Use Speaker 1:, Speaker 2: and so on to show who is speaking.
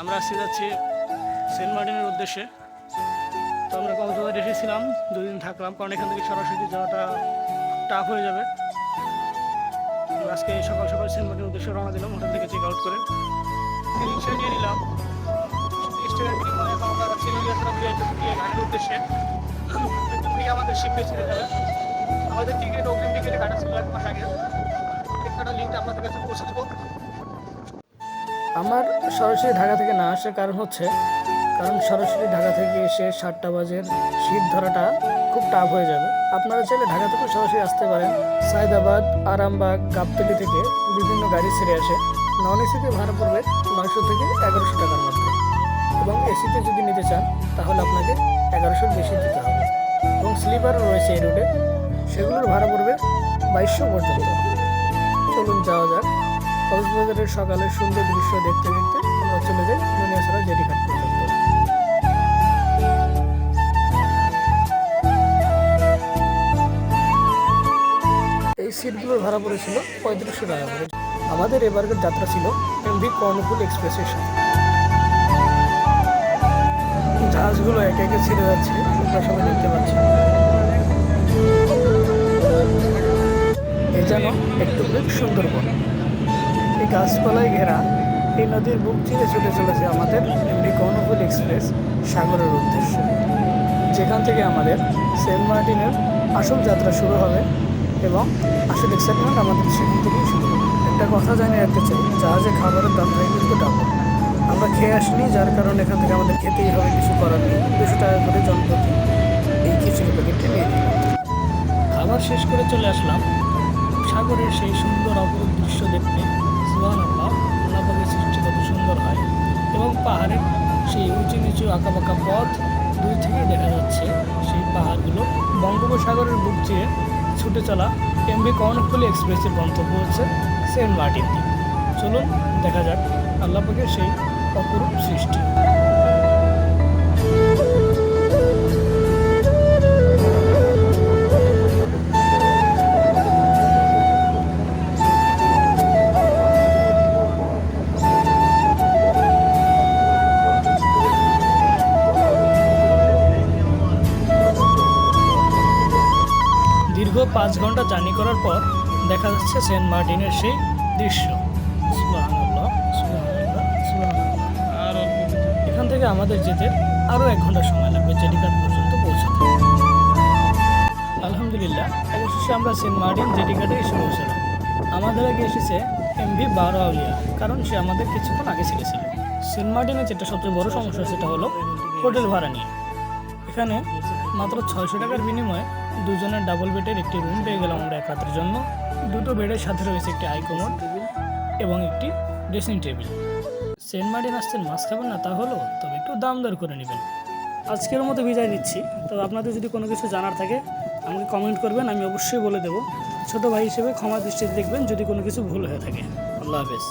Speaker 1: আমরা আজকে যাচ্ছি সেন্ট মার্টিনের উদ্দেশ্যে। তো আমরা কক্সবাজার এসেছিলাম, 2 দিন থাকলাম, কারণ এখান থেকে সরাসরি যাওয়াটা টাফ হয়ে যাবে। আজকে সকাল সকাল সেন্ট মার্টিনের উদ্দেশ্যে রওনা দিলাম, হোটেল থেকে চেক আউট করে রিক্সা নিয়ে নিলাম। 30 টাকার বিনিময়ে এখন আমরা যাচ্ছি ঘাটের উদ্দেশ্যে। এখান থেকে আমাদের শিপে ছেড়ে যাবে। আমাদের টিকিট, অগ্রিম টিকিটে কাটা ছিল 1 মাস আগে। টিকিটটা লিঙ্কটা আপনাদের কাছে পৌঁছে দেবো। আমার সরাসরি ঢাকা থেকে না আসার কারণ হচ্ছে, সরাসরি ঢাকা থেকে এসে 7টা বাজের শীত ধরাটা খুব টাফ হয়ে যাবে। আপনারা চাইলে ঢাকা থেকে সরাসরি আসতে পারেন। সায়দাবাদ, আরামবাগ, গাবতলী থেকে বিভিন্ন গাড়ি ছেড়ে আসে। নন এসিতে ভাড়া পড়বে 900 থেকে 1100 টাকার মধ্যে, এবং এসিতে যদি নিতে চান তাহলে আপনাকে 1100-র বেশি দিতে হবে। এবং স্লিপারও রয়েছে এই রুটে, সেগুলোর ভাড়া পড়বে 2200 পর্যন্ত। চলুন যাওয়া যাক। কক্সবাজারের সকালের সুন্দর দৃশ্য দেখতে দেখতে আমরা চলে যাই দুনিয়াছড়া জেটিঘাট পর্যন্ত। এই সিটগুলোর ভাড়া পড়েছিল 3500 টাকা করে। আমাদের এবারের যাত্রা ছিল এমভি কর্ণফুলী এক্সপ্রেসের সাথে। জাহাজগুলো একে একে ছেড়ে যাচ্ছে, আপনারা সবাই দেখতে পাচ্ছেন। এ যেন একটু সুন্দরবন। এই গাছপালায় ঘেরা এই নদীর বুক চিরে ছুটে চলেছে আমাদের এমভি কর্ণফুলী এক্সপ্রেস সাগরের উদ্দেশ্যে, যেখান থেকে আমাদের সেন্ট মার্টিনের আসল যাত্রা শুরু হবে। এবং আসল এক্সাইটমেন্ট আমাদের সেখান থেকেই শুরু হবে। একটা কথা জানিয়ে রাখতে চাই, জাহাজে খাবারের দাম হয় কিন্তু ডাবল। আমরা খেয়ে আসিনি, যার কারণে এখান থেকে আমাদের খেতেই হবে, কিছু করার নেই। 200 টাকা করে জনপ্রতি এই খিচুড়ি প্যাকেটটা নিয়ে দিলাম। খাবার শেষ করে চলে আসলাম সাগরের সেই সুন্দর অপরূপ দৃশ্য দেখতে। সুবহানাল্লাহ, আল্লাহ পাকের সৃষ্টি কত সুন্দর হয়। এবং পাহাড়ের সেই উঁচু নিচু আঁকাবাঁকা পথ দূর থেকেই দেখা যাচ্ছে। সেই পাহাড়গুলো বঙ্গোপসাগরের বুক চিরে ছুটে চলা এমভি কর্ণফুলী এক্সপ্রেসের গন্তব্য হচ্ছে সেন্ট মার্টিন দ্বীপ। চলুন দেখা যাক আল্লাহ পাকের সেই অপরূপ সৃষ্টি। দীর্ঘ 5 ঘন্টা জার্নি করার পর দেখা যাচ্ছে সেন্ট মার্টিনের সেই দৃশ্য। সুবহানাল্লাহ, সুবহানাল্লাহ, সুবহানাল্লাহ। আর এখান থেকে আমাদের যেতে আরও 1 ঘন্টা সময় লাগবে জেটিঘাট পর্যন্ত পৌঁছাতে। আলহামদুলিল্লাহ, অবশেষে আমরা সেন্ট মার্টিন জেটিঘাটে এসে পৌঁছালাম। আমাদের আগে এসেছে এমভি বারো আউলিয়া, কারণ সে আমাদের কিছুক্ষণ আগে ছেড়েছিল। সেন্ট মার্টিনের যেটা সবচেয়ে বড় সমস্যা, সেটা হলো হোটেল ভাড়া নিয়ে। এখানে মাত্র 600 টাকার বিনিময়ে 2 জনের ডাবল বেডের একটি রুম পেয়ে গেলাম আমরা 1 রাতের জন্য। 2টো বেডের সাথে রয়েছে একটি আইকমোড এবং একটি ড্রেসিং টেবিল। সেন্ট মার্টিন আসছেন, মাছ খাবেন না তা হলো, তবে একটু দাম দর করে নেবেন। আজকের মতো বিদায় নিচ্ছি। তবে আপনাদের যদি কোনো কিছু জানার থাকে আমাকে কমেন্ট করবেন, আমি অবশ্যই বলে দেবো। ছোটো ভাই হিসেবে ক্ষমা দৃষ্টিতে দেখবেন যদি কোনো কিছু ভুল হয়ে থাকে। আল্লাহ হাফেজ।